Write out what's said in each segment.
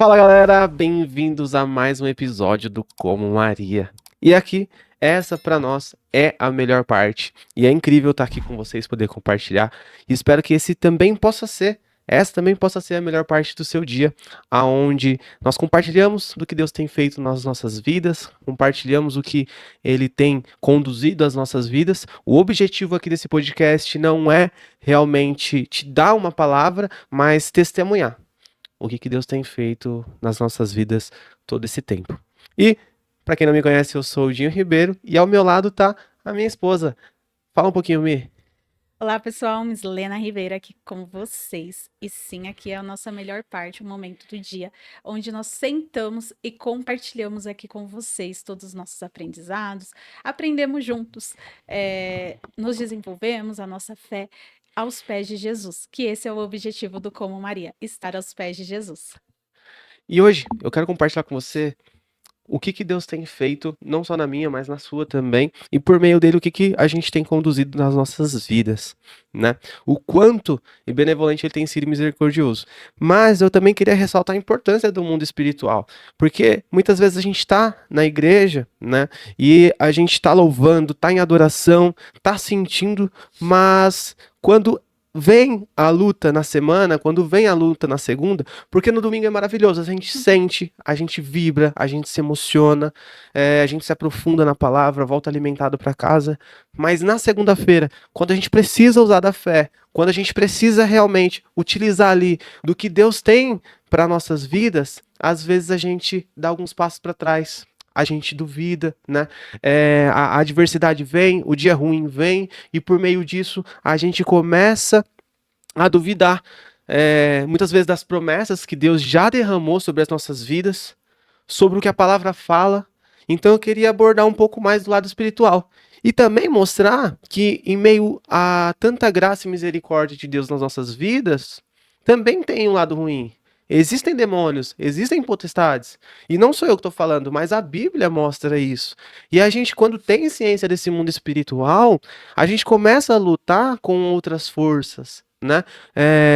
Fala galera, bem-vindos a mais um episódio do Como Maria. E aqui, essa pra nós é a melhor parte. E é incrível estar aqui com vocês, poder compartilhar. E espero que essa também possa ser a melhor parte do seu dia, aonde nós compartilhamos do que Deus tem feito nas nossas vidas, compartilhamos o que Ele tem conduzido as nossas vidas. O objetivo aqui desse podcast não é realmente te dar uma palavra, mas testemunhar o que Deus tem feito nas nossas vidas todo esse tempo. E, para quem não me conhece, eu sou o Dinho Ribeiro e ao meu lado tá a minha esposa. Fala um pouquinho, Mi. Olá, pessoal, Miss Lena Ribeiro aqui com vocês. E sim, aqui é a nossa melhor parte, o momento do dia, onde nós sentamos e compartilhamos aqui com vocês todos os nossos aprendizados, aprendemos juntos, nos desenvolvemos a nossa fé aos pés de Jesus, que esse é o objetivo do Como Maria, estar aos pés de Jesus. E hoje eu quero compartilhar com você o que Deus tem feito, não só na minha, mas na sua também, e por meio dele o que a gente tem conduzido nas nossas vidas, né? O quanto e benevolente ele tem sido misericordioso. Mas eu também queria ressaltar a importância do mundo espiritual, porque muitas vezes a gente está na igreja, né? E a gente está louvando, está em adoração, está sentindo, mas quando vem a luta na semana, quando vem a luta na segunda, porque no domingo é maravilhoso, a gente sente, a gente vibra, a gente se emociona, a gente se aprofunda na palavra, volta alimentado para casa, mas na segunda-feira, quando a gente precisa usar da fé, quando a gente precisa realmente utilizar ali do que Deus tem para nossas vidas, às vezes a gente dá alguns passos para trás. A gente duvida, né? A adversidade vem, o dia ruim vem, e por meio disso a gente começa a duvidar, muitas vezes das promessas que Deus já derramou sobre as nossas vidas, sobre o que a palavra fala. Então eu queria abordar um pouco mais do lado espiritual. E também mostrar que, em meio a tanta graça e misericórdia de Deus nas nossas vidas, também tem um lado ruim. Existem demônios, existem potestades. E não sou eu que estou falando, mas a Bíblia mostra isso. E a gente, quando tem ciência desse mundo espiritual, a gente começa a lutar com outras forças, né?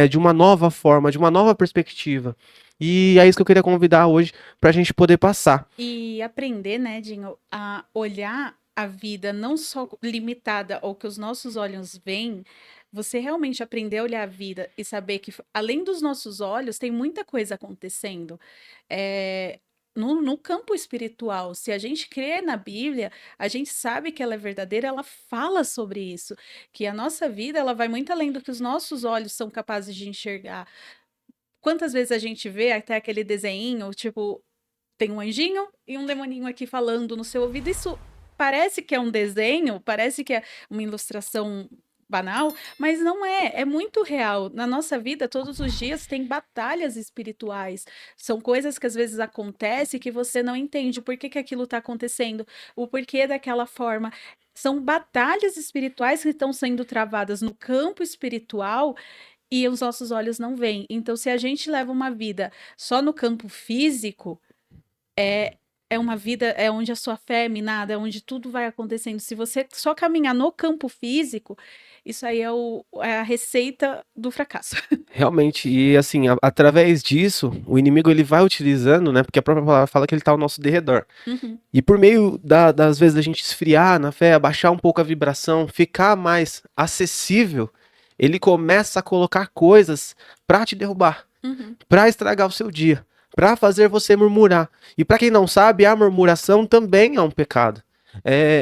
De uma nova forma, de uma nova perspectiva. E é isso que eu queria convidar hoje para a gente poder passar. E aprender, né, Dinho, a olhar a vida não só limitada ao que os nossos olhos veem, você realmente aprender a olhar a vida e saber que, além dos nossos olhos, tem muita coisa acontecendo. No campo espiritual, se a gente crê na Bíblia, a gente sabe que ela é verdadeira, ela fala sobre isso, que a nossa vida ela vai muito além do que os nossos olhos são capazes de enxergar. Quantas vezes a gente vê até aquele desenho, tipo, tem um anjinho e um demoninho aqui falando no seu ouvido. Isso parece que é um desenho, parece que é uma ilustração banal, mas não é, é muito real. Na nossa vida, todos os dias tem batalhas espirituais. São coisas que às vezes acontecem que você não entende por que aquilo está acontecendo, o porquê daquela forma. São batalhas espirituais que estão sendo travadas no campo espiritual e os nossos olhos não veem. Então, se a gente leva uma vida só no campo físico, é uma vida, é onde a sua fé é minada, é onde tudo vai acontecendo. Se você só caminhar no campo físico, isso aí é a receita do fracasso. Realmente, e assim, através disso, o inimigo ele vai utilizando, né? Porque a própria palavra fala que ele está ao nosso derredor. Uhum. E por meio das vezes da gente esfriar na fé, abaixar um pouco a vibração, ficar mais acessível, ele começa a colocar coisas para te derrubar, Uhum. para estragar o seu dia, para fazer você murmurar. E para quem não sabe, a murmuração também é um pecado.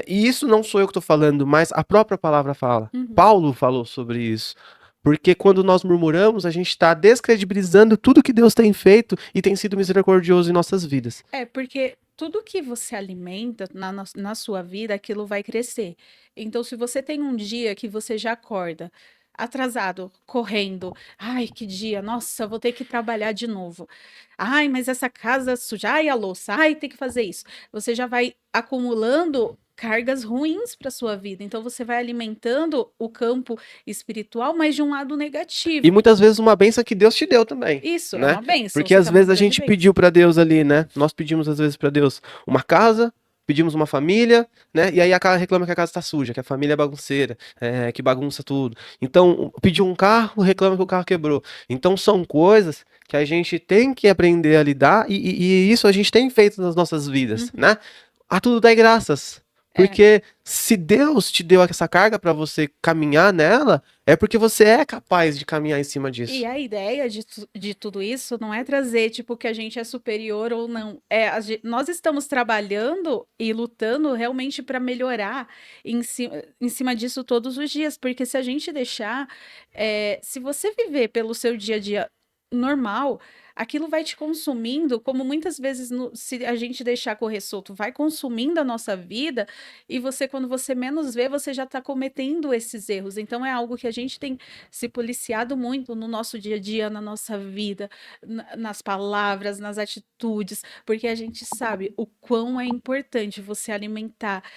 E isso não sou eu que estou falando, mas a própria palavra fala. Uhum. Paulo falou sobre isso. Porque quando nós murmuramos, a gente está descredibilizando tudo que Deus tem feito e tem sido misericordioso em nossas vidas. Porque tudo que você alimenta na sua vida, aquilo vai crescer. Então, se você tem um dia que você já acorda atrasado, correndo, ai, que dia, nossa, vou ter que trabalhar de novo. Ai, mas essa casa suja, ai, a louça, ai, tem que fazer isso. Você já vai acumulando cargas ruins para sua vida. Então, você vai alimentando o campo espiritual, mas de um lado E negativo. muitas vezes uma benção que Deus te deu também, Isso é né? uma bênção, Porque você às está numa vezes a grande gente bênção. pediu para Deus ali, né? Nós pedimos às vezes para Deus uma casa, pedimos uma família, né? E aí a casa reclama que a casa está suja, que a família é bagunceira, que bagunça tudo. Então, pediu um carro, reclama que o carro quebrou. Então, são coisas que a gente tem que aprender a lidar e isso a gente tem feito nas nossas vidas, Uhum. né? A tudo dai graças. É. Porque se Deus te deu essa carga para você caminhar nela, é porque você é capaz de caminhar em cima E disso. a ideia de tudo isso não é trazer, tipo, que a gente é superior ou não. Nós estamos trabalhando e lutando realmente para melhorar em cima disso todos os dias. Porque se a gente deixar, se você viver pelo seu dia a dia normal, aquilo vai te consumindo, como muitas vezes, se a gente deixar correr solto, vai consumindo a nossa vida, e você, quando você menos vê, você já está cometendo esses erros. Então, é algo que a gente tem se policiado muito no nosso dia a dia, na nossa vida, nas palavras, nas atitudes, porque a gente sabe o quão é importante você alimentar-se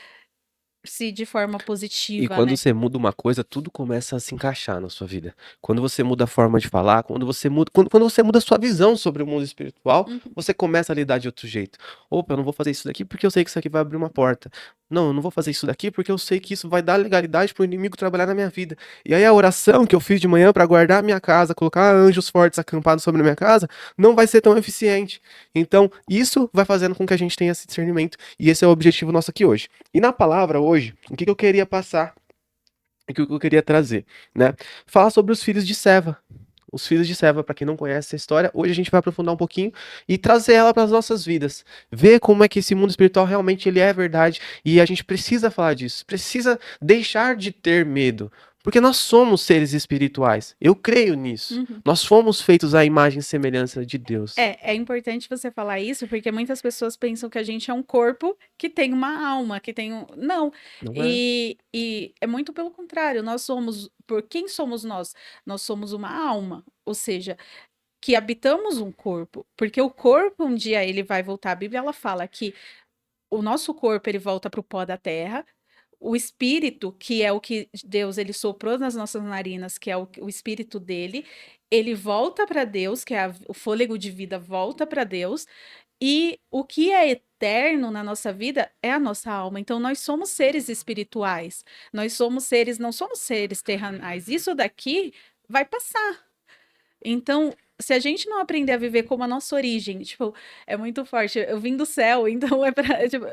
de forma E positiva, quando né? você muda uma coisa, tudo começa a se encaixar na sua vida. Quando você muda a forma de falar, quando você muda a sua visão sobre o mundo espiritual, Uhum. você começa a lidar de outro jeito. Opa, eu não vou fazer isso daqui porque eu sei que isso aqui vai abrir uma porta. Não, eu não vou fazer isso daqui porque eu sei que isso vai dar legalidade para o inimigo trabalhar na minha vida. E aí a oração que eu fiz de manhã para guardar a minha casa, colocar anjos fortes acampados sobre a minha casa, não vai ser tão eficiente. Então, isso vai fazendo com que a gente tenha esse discernimento. E esse é o objetivo nosso aqui hoje. E na palavra hoje, o que eu queria passar, o que eu queria trazer, né? Falar sobre os filhos de Seva. Os filhos de Seva, para quem não conhece essa história, hoje a gente vai aprofundar um pouquinho e trazer ela para as nossas vidas. Ver como é que esse mundo espiritual realmente ele é verdade e a gente precisa falar disso. Precisa deixar de ter medo. Porque nós somos seres espirituais. Eu creio nisso. Uhum. Nós fomos feitos à imagem e semelhança de Deus. É importante você falar isso, porque muitas pessoas pensam que a gente é um corpo que tem uma alma, que tem um. Não. Não é? E é muito pelo contrário. Nós somos. Por quem somos nós? Nós somos uma alma. Ou seja, que habitamos um corpo. Porque o corpo, um dia, ele vai voltar. A Bíblia ela fala que o nosso corpo ele volta para o pó da terra. O espírito, que é o que Deus ele soprou nas nossas narinas, que é o espírito dele, ele volta para Deus, que é o fôlego de vida volta para Deus, e o que é eterno na nossa vida é a nossa alma. Então nós somos seres espirituais. Nós somos seres, não somos seres terrenais. Isso daqui vai passar. Então, se a gente não aprender a viver como a nossa origem, tipo, é muito forte. Eu vim do céu, então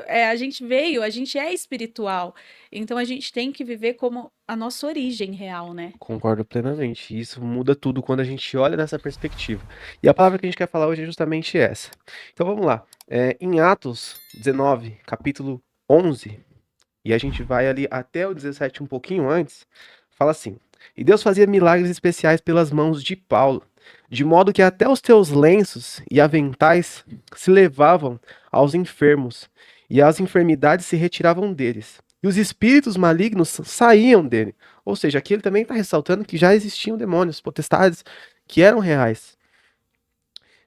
a gente veio, a gente é espiritual. Então a gente tem que viver como a nossa origem real, né? Concordo plenamente. Isso muda tudo quando a gente olha nessa perspectiva. E a palavra que a gente quer falar hoje é justamente essa. Então vamos lá. Em Atos 19, capítulo 11, e a gente vai ali até o 17, um pouquinho antes, fala assim: E Deus fazia milagres especiais pelas mãos de Paulo, de modo que até os teus lenços e aventais se levavam aos enfermos, e as enfermidades se retiravam deles. E os espíritos malignos saíam dele. Ou seja, aqui ele também está ressaltando que já existiam demônios, potestades, que eram reais.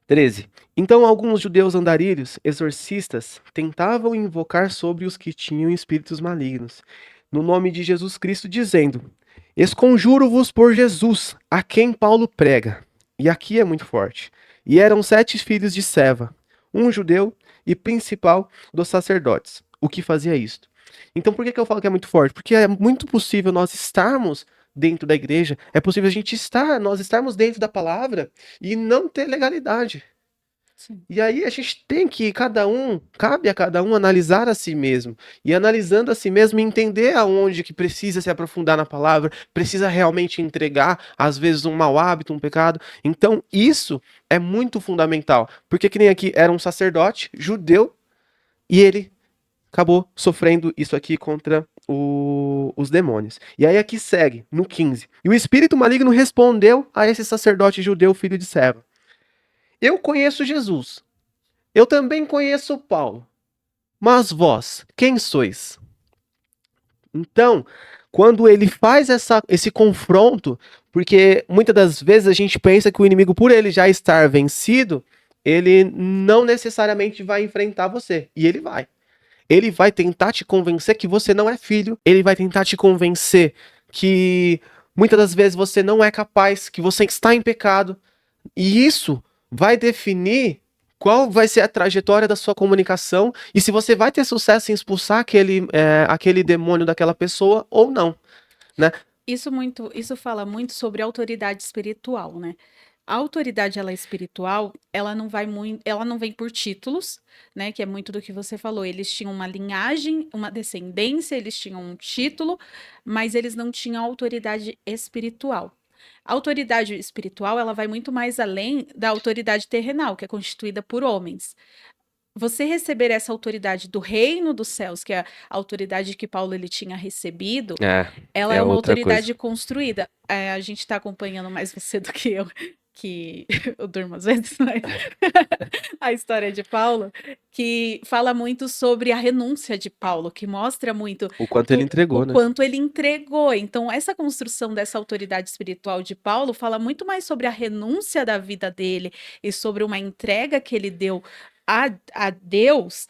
13. Então alguns judeus andarilhos, exorcistas, tentavam invocar sobre os que tinham espíritos malignos, no nome de Jesus Cristo, dizendo: Esconjuro-vos por Jesus, a quem Paulo prega. E aqui é muito forte. E eram 7 filhos de Seva, um judeu e principal dos sacerdotes, o que fazia isto. Então por que eu falo que é muito forte? Porque é muito possível nós estarmos dentro da igreja, é possível nós estarmos dentro da palavra e não ter legalidade. Sim. E aí a gente tem que, cabe a cada um analisar a si mesmo. E analisando a si mesmo, entender aonde que precisa se aprofundar na palavra, precisa realmente entregar, às vezes, um mau hábito, um pecado. Então, isso é muito fundamental. Porque que nem aqui era um sacerdote judeu e ele acabou sofrendo isso aqui contra os demônios. E aí aqui segue, no 15. E o espírito maligno respondeu a esse sacerdote judeu, filho de Seva: Eu conheço Jesus. Eu também conheço Paulo. Mas vós, quem sois? Então, quando ele faz esse confronto, porque muitas das vezes a gente pensa que o inimigo, por ele já estar vencido, ele não necessariamente vai enfrentar você. E ele vai. Ele vai tentar te convencer que você não é filho. Ele vai tentar te convencer que muitas das vezes você não é capaz, que você está em pecado. E isso vai definir qual vai ser a trajetória da sua comunicação e se você vai ter sucesso em expulsar aquele demônio daquela pessoa ou não, né? Isso fala muito sobre autoridade espiritual, né? A autoridade ela é espiritual, ela não vai muito, ela não vem por títulos, né? Que é muito do que você falou. Eles tinham uma linhagem, uma descendência, eles tinham um título, mas eles não tinham autoridade espiritual. A autoridade espiritual, ela vai muito mais além da autoridade terrenal, que é constituída por homens. Você receber essa autoridade do reino dos céus, que é a autoridade que Paulo ele tinha recebido, É, ela é é uma outra coisa. autoridade construída. A gente está acompanhando mais você do que eu, que eu durmo às vezes, mas a história de Paulo, que fala muito sobre a renúncia de Paulo, que mostra muito O quanto ele o entregou, né? quanto ele entregou. Então, essa construção dessa autoridade espiritual de Paulo fala muito mais sobre a renúncia da vida dele e sobre uma entrega que ele deu a Deus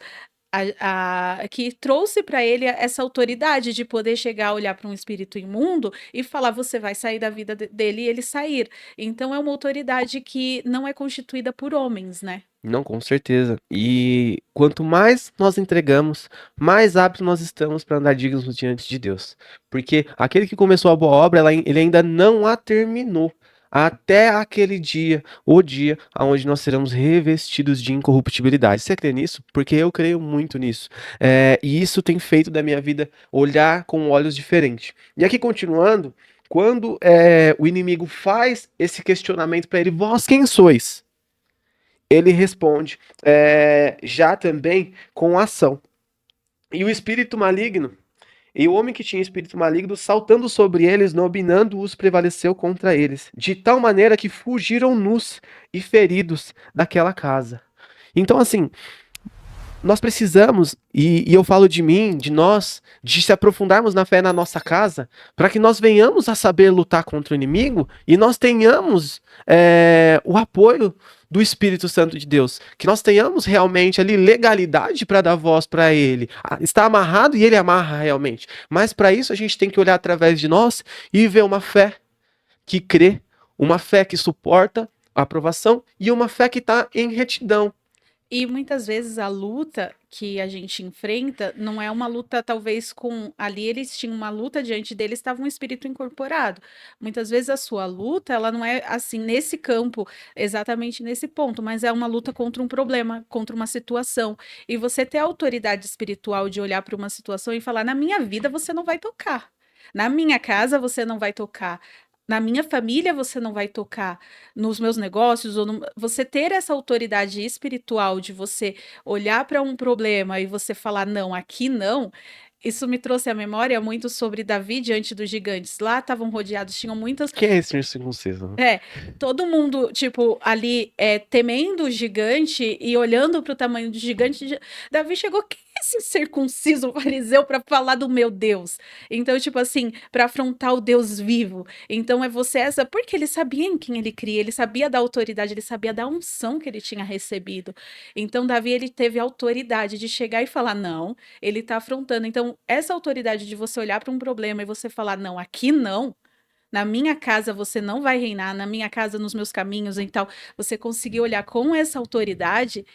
que trouxe para ele essa autoridade de poder chegar a olhar para um espírito imundo e falar: você vai sair da vida dele e ele sair. Então, é uma autoridade que não é constituída por homens, né? Não, com certeza. E quanto mais nós entregamos, mais aptos nós estamos para andar dignos diante de Deus. Porque aquele que começou a boa obra, ele ainda não a terminou. Até aquele dia, o dia onde nós seremos revestidos de incorruptibilidade. Você crê nisso? Porque eu creio muito nisso. E isso tem feito da minha vida olhar com olhos diferentes. E aqui, continuando, quando o inimigo faz esse questionamento para ele, vós quem sois? Ele responde já também com ação. E o espírito maligno, e o homem que tinha espírito maligno, saltando sobre eles, dominando-os, prevaleceu contra eles, de tal maneira que fugiram nus e feridos daquela casa. Então, assim, nós precisamos, e eu falo de mim, de nós, de se aprofundarmos na fé na nossa casa, para que nós venhamos a saber lutar contra o inimigo e nós tenhamos o apoio do Espírito Santo de Deus, que nós tenhamos realmente ali legalidade para dar voz para ele. Está amarrado e ele amarra realmente. Mas para isso a gente tem que olhar através de nós e ver uma fé que crê, uma fé que suporta a aprovação e uma fé que está em retidão. E muitas vezes a luta que a gente enfrenta não é uma luta, talvez, com. Ali eles tinham uma luta diante deles, estava um espírito incorporado. Muitas vezes a sua luta, ela não é assim, nesse campo, exatamente nesse ponto, mas é uma luta contra um problema, contra uma situação. E você ter a autoridade espiritual de olhar para uma situação e falar: na minha vida você não vai tocar. Na minha casa você não vai tocar. Na minha família você não vai tocar, nos meus negócios, você ter essa autoridade espiritual de você olhar para um problema e você falar, não, aqui não. Isso me trouxe à memória muito sobre Davi diante dos gigantes. Lá estavam rodeados, tinham muitas. Quem é esse incircunciso? É, todo mundo, tipo, ali temendo o gigante e olhando para o tamanho do gigante. Davi chegou, quem é esse circunciso fariseu para falar do meu Deus? Então, tipo assim, para afrontar o Deus vivo. Então, é você essa. Porque ele sabia em quem ele cria, ele sabia da autoridade, ele sabia da unção que ele tinha recebido. Então, Davi, ele teve a autoridade de chegar e falar, não, ele tá afrontando. Então, essa autoridade de você olhar para um problema e você falar, não, aqui não. Na minha casa você não vai reinar, na minha casa, nos meus caminhos, então você conseguir olhar com essa autoridade,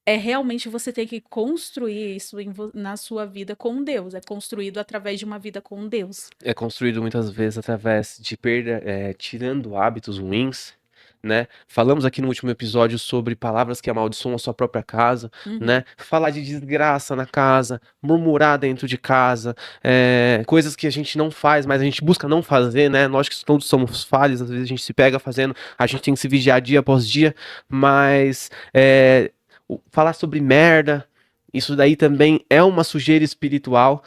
realmente você tem que construir isso na sua vida com Deus, é construído através de uma vida com Deus. É construído muitas vezes através de perda, tirando hábitos ruins, né? Falamos aqui no último episódio sobre palavras que amaldiçoam a sua própria casa, Uhum. né? Falar de desgraça na casa, murmurar dentro de casa, coisas que a gente não faz, mas a gente busca não fazer, né? Nós que todos somos falhos, às vezes a gente se pega fazendo, a gente tem que se vigiar dia após dia, mas falar sobre merda, isso daí também é uma sujeira espiritual.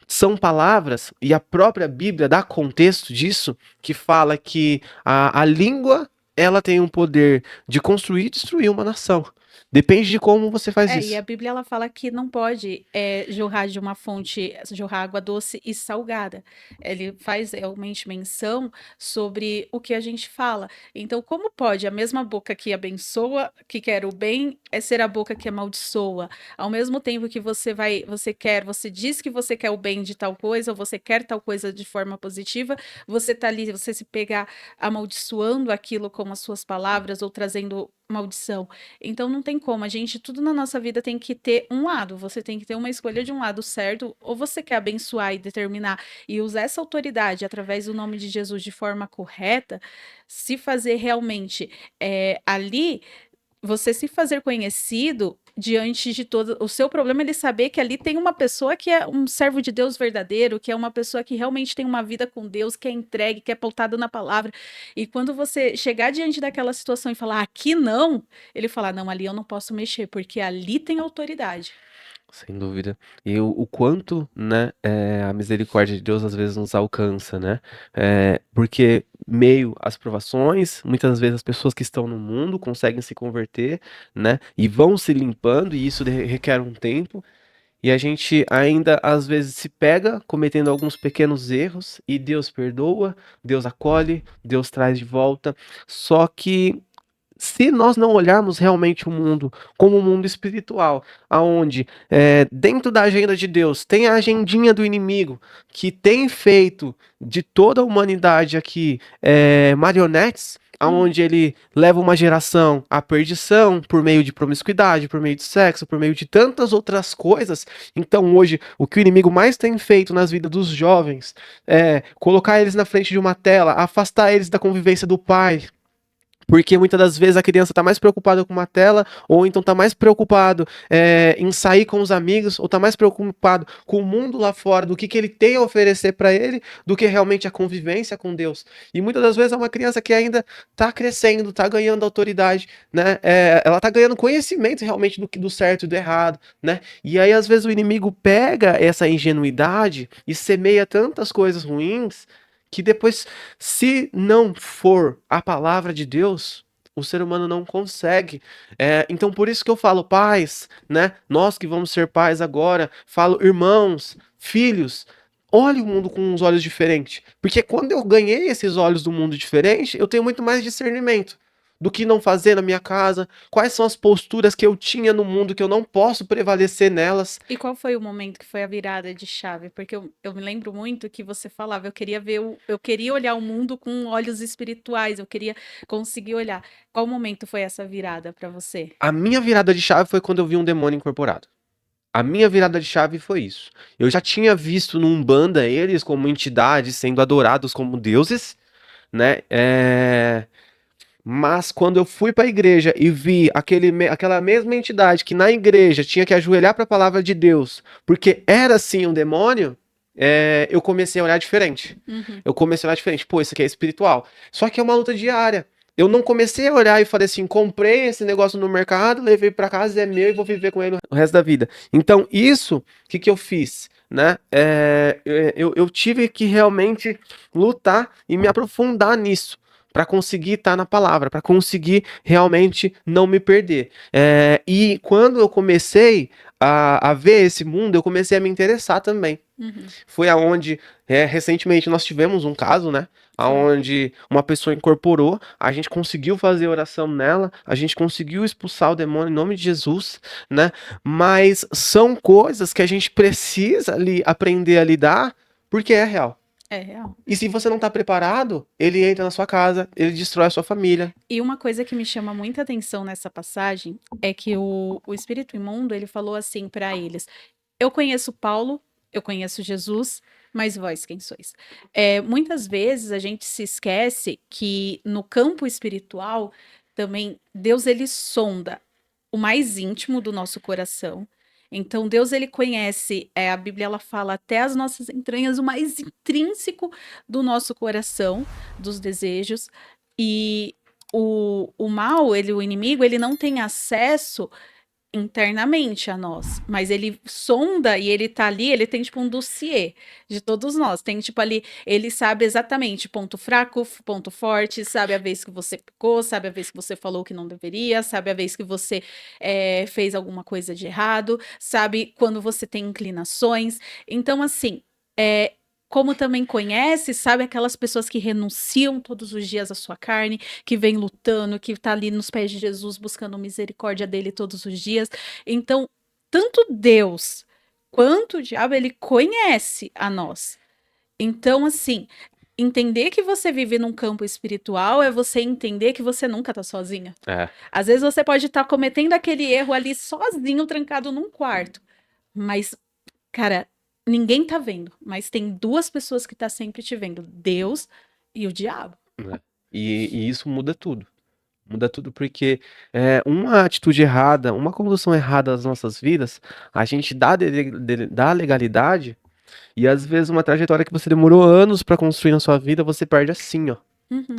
São palavras, e a própria Bíblia dá contexto disso, que fala que a língua ela tem um poder de construir e destruir uma nação. Depende de como você faz E a isso. Bíblia ela fala que não pode jorrar de uma fonte, jorrar água doce e salgada. Ele faz realmente menção sobre o que a gente fala. Então, como pode a mesma boca que abençoa, que quer o bem, ser a boca que amaldiçoa? Ao mesmo tempo que você diz que você quer o bem de tal coisa, ou você quer tal coisa de forma positiva, você tá ali, você se pegar amaldiçoando aquilo com as suas palavras ou trazendo maldição. Então não tem como, a gente, tudo na nossa vida tem que ter um lado, você tem que ter uma escolha de um lado certo, ou você quer abençoar e determinar e usar essa autoridade através do nome de Jesus de forma correta, se fazer realmente ali você se fazer conhecido diante de todo o seu problema, ele saber que ali tem uma pessoa que é um servo de Deus verdadeiro, que é uma pessoa que realmente tem uma vida com Deus, que é entregue, que é pautado na palavra. E quando você chegar diante daquela situação e falar, aqui não, ele falar, não, ali eu não posso mexer, porque ali tem autoridade. Sem dúvida. E o quanto, né, a misericórdia de Deus às vezes nos alcança, né? Porque meio às provações, muitas vezes as pessoas que estão no mundo conseguem se converter, né? E vão se limpando, e isso requer um tempo. E a gente ainda às vezes se pega cometendo alguns pequenos erros e Deus perdoa, Deus acolhe, Deus traz de volta. Só que se nós não olharmos realmente o mundo como um mundo espiritual, aonde dentro da agenda de Deus tem a agendinha do inimigo, que tem feito de toda a humanidade aqui marionetes, Hum. aonde ele leva uma geração à perdição por meio de promiscuidade, por meio de sexo, por meio de tantas outras coisas. Então hoje o que o inimigo mais tem feito nas vidas dos jovens é colocar eles na frente de uma tela, afastar eles da convivência do pai, porque muitas das vezes a criança está mais preocupada com uma tela, ou então está mais preocupado em sair com os amigos, ou está mais preocupado com o mundo lá fora, do que ele tem a oferecer para ele, do que realmente a convivência com Deus. E muitas das vezes é uma criança que ainda está crescendo, está ganhando autoridade, né? Ela está ganhando conhecimento realmente do certo e do errado, né? E aí às vezes o inimigo pega essa ingenuidade e semeia tantas coisas ruins que depois, se não for a palavra de Deus, o ser humano não consegue. Então, por isso que eu falo, pais, né? Nós que vamos ser pais agora, falo, irmãos, filhos, olhe o mundo com uns olhos diferentes. Porque quando eu ganhei esses olhos do mundo diferente, eu tenho muito mais discernimento do que não fazer na minha casa, quais são as posturas que eu tinha no mundo que eu não posso prevalecer nelas. E qual foi o momento que foi a virada de chave? Porque eu me lembro muito que você falava, eu queria ver, eu queria olhar o mundo com olhos espirituais, eu queria conseguir olhar. Qual momento foi essa virada para você? A minha virada de chave foi quando eu vi um demônio incorporado. A minha virada de chave foi isso. Eu já tinha visto no Umbanda eles como entidades sendo adorados como deuses, né? Mas quando eu fui para a igreja e vi aquela mesma entidade que na igreja tinha que ajoelhar para a palavra de Deus, porque era sim um demônio, eu comecei a olhar diferente. Uhum. Eu comecei a olhar diferente. Pô, isso aqui é espiritual. Só que é uma luta diária. Eu não comecei a olhar e falei assim, comprei esse negócio no mercado, levei para casa, é meu e vou viver com ele o resto da vida. Então, isso, o que eu fiz? Né? Eu tive que realmente lutar e me aprofundar nisso para conseguir estar na palavra, para conseguir realmente não me perder. E quando eu comecei a ver esse mundo, eu comecei a me interessar também. Uhum. Foi aonde recentemente nós tivemos um caso, né? Foi. Aonde uma pessoa incorporou, a gente conseguiu fazer oração nela, a gente conseguiu expulsar o demônio em nome de Jesus, né? Mas são coisas que a gente precisa ali aprender a lidar, porque é real. É real. E se você não tá preparado, ele entra na sua casa, ele destrói a sua família. E uma coisa que me chama muita atenção nessa passagem é que o espírito imundo, ele falou assim para eles: eu conheço Paulo, eu conheço Jesus, mas vós quem sois? Muitas vezes a gente se esquece que no campo espiritual também Deus ele sonda o mais íntimo do nosso coração. Então Deus ele conhece, a Bíblia ela fala até as nossas entranhas, o mais intrínseco do nosso coração, dos desejos. E o mal, o inimigo, ele não tem acesso internamente a nós, mas ele sonda e ele tá ali, ele tem tipo um dossiê de todos nós, tem tipo ali, ele sabe exatamente ponto fraco, ponto forte, sabe a vez que você pecou, sabe a vez que você falou que não deveria, sabe a vez que você fez alguma coisa de errado, sabe quando você tem inclinações, então assim, como também conhece, sabe aquelas pessoas que renunciam todos os dias à sua carne, que vem lutando, que tá ali nos pés de Jesus buscando misericórdia dele todos os dias. Então, tanto Deus quanto o diabo, ele conhece a nós. Então, assim, entender que você vive num campo espiritual é você entender que você nunca tá sozinha. É. Às vezes você pode estar cometendo aquele erro ali sozinho, trancado num quarto. Mas, cara, ninguém tá vendo. Mas tem duas pessoas que tá sempre te vendo: Deus e o diabo. Né? E isso muda tudo. Muda tudo porque uma atitude errada, uma condução errada das nossas vidas, a gente dá legalidade e às vezes uma trajetória que você demorou anos pra construir na sua vida, você perde assim, ó. Uhum.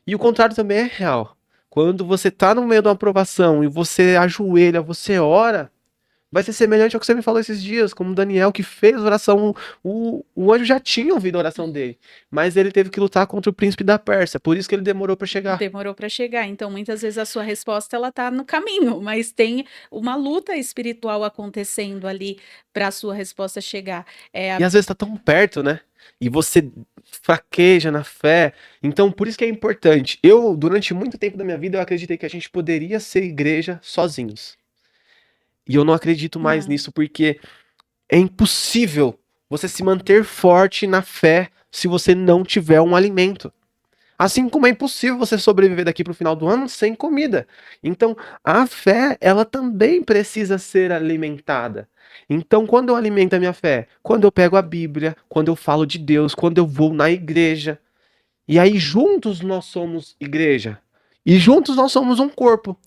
E o contrário também é real. Quando você tá no meio de uma aprovação e você ajoelha, você ora, vai ser semelhante ao que você me falou esses dias, como Daniel que fez oração. O anjo já tinha ouvido a oração dele, mas ele teve que lutar contra o príncipe da Pérsia, por isso que ele demorou pra chegar. Demorou para chegar. Então, muitas vezes a sua resposta ela tá no caminho, mas tem uma luta espiritual acontecendo ali para a sua resposta chegar. É, E às vezes tá tão perto, né? E você fraqueja na fé. Então, por isso que é importante. Eu, durante muito tempo da minha vida, eu acreditei que a gente poderia ser igreja sozinhos. E eu não acredito mais não. nisso porque é impossível você se manter forte na fé se você não tiver um alimento. Assim como é impossível você sobreviver daqui para o final do ano sem comida. Então, a fé, ela também precisa ser alimentada. Então, quando eu alimento a minha fé, quando eu pego a Bíblia, quando eu falo de Deus, quando eu vou na igreja, e aí juntos nós somos igreja. E juntos nós somos um corpo.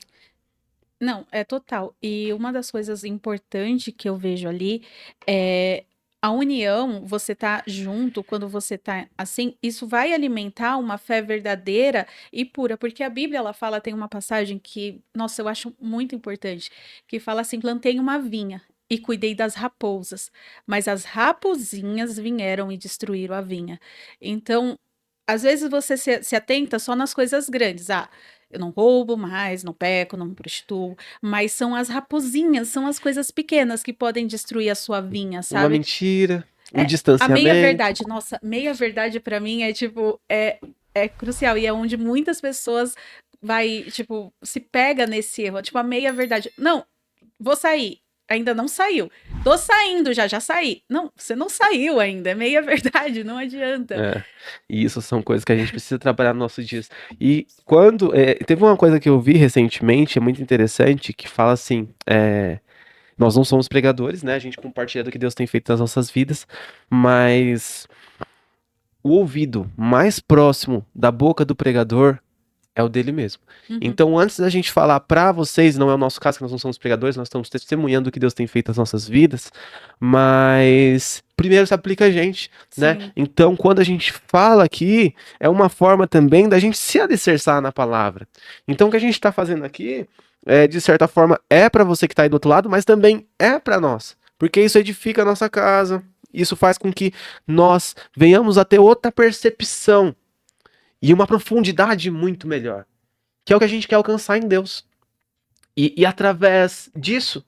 Não, é total. E uma das coisas importantes que eu vejo ali é a união, você tá junto, quando você tá assim, isso vai alimentar uma fé verdadeira e pura, porque a Bíblia, ela fala, tem uma passagem que, nossa, eu acho muito importante, que fala assim: plantei uma vinha e cuidei das raposas, mas as raposinhas vieram e destruíram a vinha. Então, às vezes você se atenta só nas coisas grandes. Ah, eu não roubo mais, não peco, não me prostituo. Mas são as raposinhas, são as coisas pequenas que podem destruir a sua vinha, Uma sabe? mentira, um É a meia distanciamento. verdade. Nossa, meia verdade pra mim é tipo, é crucial e é onde muitas pessoas vai, tipo, se pega nesse erro, tipo a meia verdade. Não, vou sair. Ainda não saiu. Tô saindo já, já saí. Não, você não saiu ainda. É meia verdade, não adianta. É, e isso são coisas que a gente precisa trabalhar nos nossos dias. E quando. Teve uma coisa que eu vi recentemente, é muito interessante, que fala assim: nós não somos pregadores, né? A gente compartilha do que Deus tem feito nas nossas vidas, mas o ouvido mais próximo da boca do pregador é o dele mesmo. Uhum. Então, antes da gente falar pra vocês, não é o nosso caso, que nós não somos pregadores, nós estamos testemunhando o que Deus tem feito nas nossas vidas, mas primeiro se aplica a gente, né? Sim. Então, quando a gente fala aqui, é uma forma também da gente se alicerçar na palavra. Então, o que a gente está fazendo aqui, de certa forma, é para você que está aí do outro lado, mas também é para nós, porque isso edifica a nossa casa, isso faz com que nós venhamos a ter outra percepção e uma profundidade muito melhor, que é o que a gente quer alcançar em Deus. E através disso,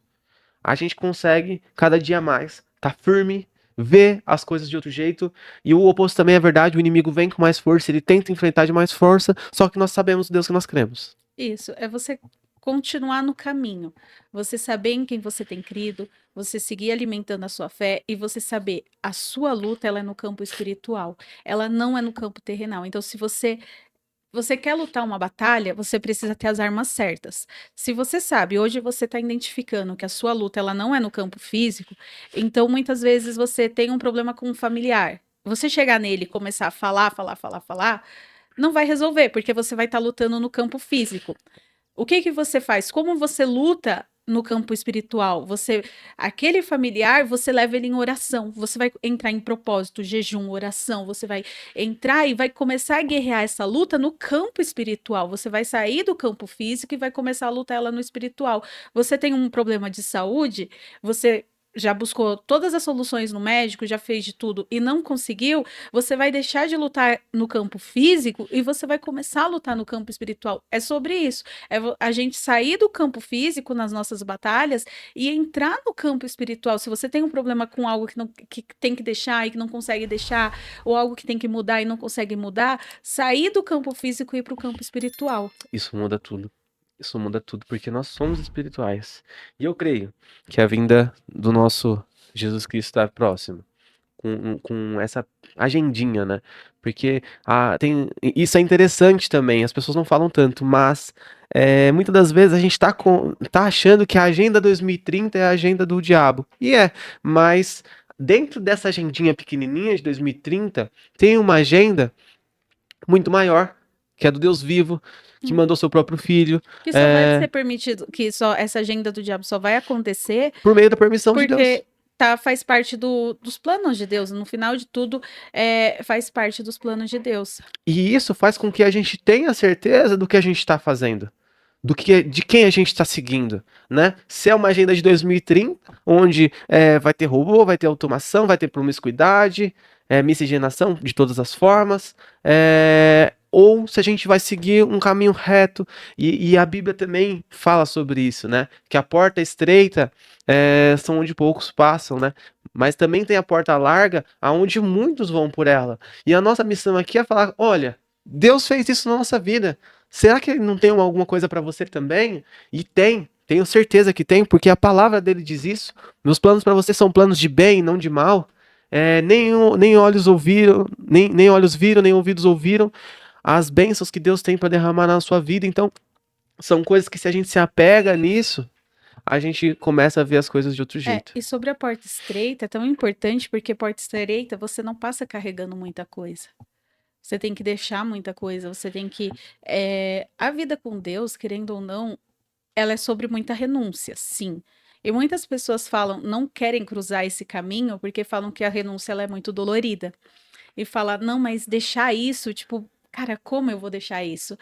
a gente consegue cada dia mais estar firme, ver as coisas de outro jeito. E o oposto também é verdade: o inimigo vem com mais força, ele tenta enfrentar de mais força, só que nós sabemos o Deus que nós cremos. Isso, é você continuar no caminho, você saber em quem você tem crido, você seguir alimentando a sua fé e você saber a sua luta ela é no campo espiritual, ela não é no campo terrenal. Então, se você quer lutar uma batalha, você precisa ter as armas certas. Se você sabe, hoje você está identificando que a sua luta ela não é no campo físico, então muitas vezes você tem um problema com um familiar. Você chegar nele e começar a falar, não vai resolver, porque você vai estar lutando no campo físico. O que que você faz? Como você luta no campo espiritual? Aquele familiar, você leva ele em oração. Você vai entrar em propósito, jejum, oração. Você vai entrar e vai começar a guerrear essa luta no campo espiritual. Você vai sair do campo físico e vai começar a lutar ela no espiritual. Você tem um problema de saúde, você já buscou todas as soluções no médico, já fez de tudo e não conseguiu, você vai deixar de lutar no campo físico e você vai começar a lutar no campo espiritual. É sobre isso. A gente sair do campo físico nas nossas batalhas e entrar no campo espiritual. Se você tem um problema com algo que tem que deixar e que não consegue deixar, ou algo que tem que mudar e não consegue mudar, sair do campo físico e ir para o campo espiritual. Isso muda tudo. Isso muda tudo, porque nós somos espirituais. E eu creio que a vinda do nosso Jesus Cristo está próxima. com essa agendinha, né? Porque isso é interessante também, as pessoas não falam tanto, mas muitas das vezes a gente tá achando que a agenda 2030 é a agenda do diabo. E mas dentro dessa agendinha pequenininha de 2030, tem uma agenda muito maior, que é do Deus vivo, que Hum. mandou seu próprio filho, Que só vai ser permitido, que só essa agenda do diabo só vai acontecer por meio da permissão de Deus. porque faz parte dos planos de Deus. No final de tudo, faz parte dos planos de Deus. E isso faz com que a gente tenha certeza do que a gente está fazendo, de quem a gente está seguindo, né? Se é uma agenda de 2030, onde vai ter robô, vai ter automação, vai ter promiscuidade, miscigenação de todas as formas, ou se a gente vai seguir um caminho reto, e a Bíblia também fala sobre isso, né? Que a porta estreita são onde poucos passam, né? Mas também tem a porta larga, aonde muitos vão por ela. E a nossa missão aqui é falar: olha, Deus fez isso na nossa vida. Será que ele não tem alguma coisa para você também? E tem, tenho certeza que tem, porque a palavra dele diz isso. Meus planos para você são planos de bem, não de mal. Nem olhos ouviram, nem olhos viram, nem ouvidos ouviram as bênçãos que Deus tem para derramar na sua vida. Então, são coisas que se a gente se apega nisso, a gente começa a ver as coisas de outro jeito. E sobre a porta estreita, é tão importante porque porta estreita você não passa carregando muita coisa. Você tem que deixar muita coisa, você tem que. A vida com Deus, querendo ou não, ela é sobre muita renúncia, sim. E muitas pessoas falam, não querem cruzar esse caminho porque falam que a renúncia ela é muito dolorida. E falar, não, mas deixar isso, tipo, cara, como eu vou deixar isso?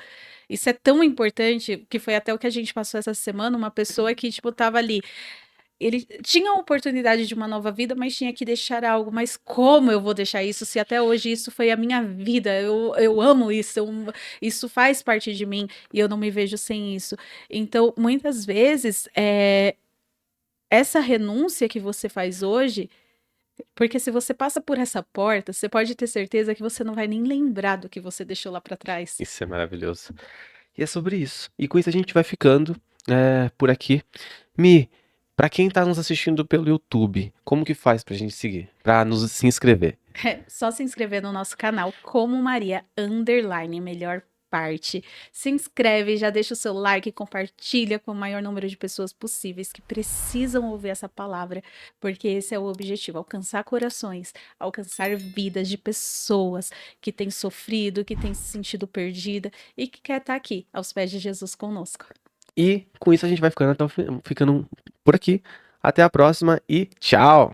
Isso é tão importante que foi até o que a gente passou essa semana, uma pessoa que, tipo, tava ali. Ele tinha a oportunidade de uma nova vida, mas tinha que deixar algo. Mas como eu vou deixar isso se até hoje isso foi a minha vida? Eu amo isso, isso faz parte de mim e eu não me vejo sem isso. Então, muitas vezes, essa renúncia que você faz hoje, porque se você passa por essa porta, você pode ter certeza que você não vai nem lembrar do que você deixou lá para trás. Isso é maravilhoso. E é sobre isso. E com isso a gente vai ficando por aqui. Mi, pra quem tá nos assistindo pelo YouTube, como que faz pra gente seguir? Pra nos se inscrever? Só se inscrever no nosso canal Como Maria Underline, melhor parte. Se inscreve, já deixa o seu like, compartilha com o maior número de pessoas possíveis que precisam ouvir essa palavra, porque esse é o objetivo, alcançar corações, alcançar vidas de pessoas que têm sofrido, que têm se sentido perdida e que quer estar aqui aos pés de Jesus conosco. E com isso a gente vai ficando por aqui. Até a próxima e tchau!